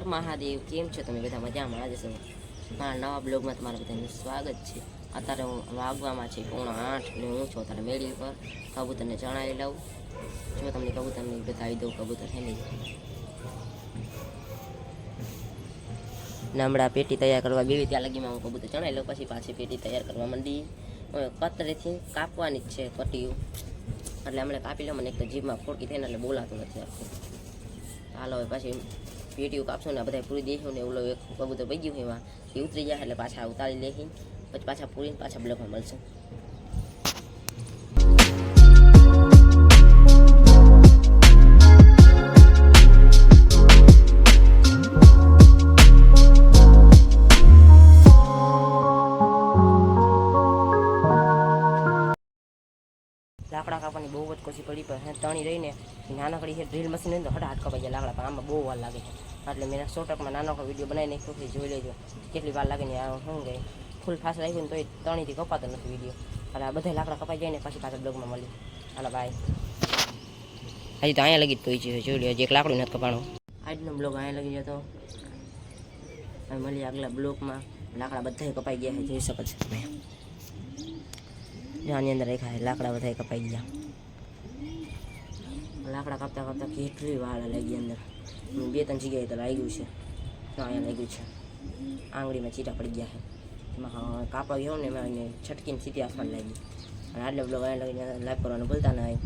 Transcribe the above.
મહાદેવ, કેમ છો તમે બધા? મજામાં? આજે છે મારા નવા બ્લોગમાં તમારું બધાનું સ્વાગત છે. અત્યારે હું વાગવામાં છે 7:45 ને હું છું અત્યારે મેળી પર કબૂતરને ચણાવી લઉં. જો તમને કબૂતરની બતાવી દઉં, કબૂતર છે નહીં. હમણાં પેટી તૈયાર કરવા બેવી ત્યાં લગીમાં હું કબૂતર ચણાવી લઉં, પછી પાછી પેટી તૈયાર કરવા માંડી. કતરેથી કાપવાની જ છે પટ્ટીઓ, એટલે હમણાં કાપી લઉં. મને એક તો જીભમાં ફોડકી થઈને એટલે બોલાતું નથી આખું. હાલો હવે પછી પેટીઓ કાપશું ને બધા પૂરી દેશું ને ઓલો એક કબૂતર પડી ગયું એમાં એ ઉતરી જાય એટલે પાછા ઉતારી લેશી, પછી પાછા પૂરીને પાછા બ્લોકમાં મળશું. લાકડા કાપવાની બહુ જ કોશી પડી, પણ તણી રહીને નાનકડી છે ડ્રીલ મશીન હોય તો હટાટ કપાઈ જાય લાકડા, પણ આમાં બહુ વાર લાગે છે. એટલે મેં 100% નાનકડો વિડીયો બનાવી નાખ્યો, જોઈ લેજો કેટલી વાર લાગે ને. શું કહે ફૂલ ફાસ્ટ રાખ્યું ને તો એ તણીથી કપાતો નથી વિડીયો. એટલે આ બધા લાકડા કપાઈ જાય ને પછી પાછા બ્લોગમાં મળી. હાલો બાય. હજી તો અહીંયા લગી જ પહોંચી છે, જોઈ લો હજી એક લાકડું નથી કપાણું. આજનો બ્લોગ અહીંયા લગી જતો. હવે મળીએ આગલા બ્લોગમાં. લાકડા બધા કપાઈ ગયા છે, જોઈ શકો છો તમે. આની અંદર રેખા લાકડા બધા કપાઈ ગયા. લાકડા કાપતા કાપતા કેટલી વાર લાગી અંદર. 2-3 જગ્યાએ તો લાગ્યું છે. અહીંયા લાગ્યું છે, આંગળીમાં ચીટા પડી ગયા છે. એમાં કાપા ગયો ને એમાં છટકીને સીધી આસમાન લાગી. અને આટલો બ્લોગ અહીંયા લાગીને લાઈક કરવાનું ભૂલતા નહીં.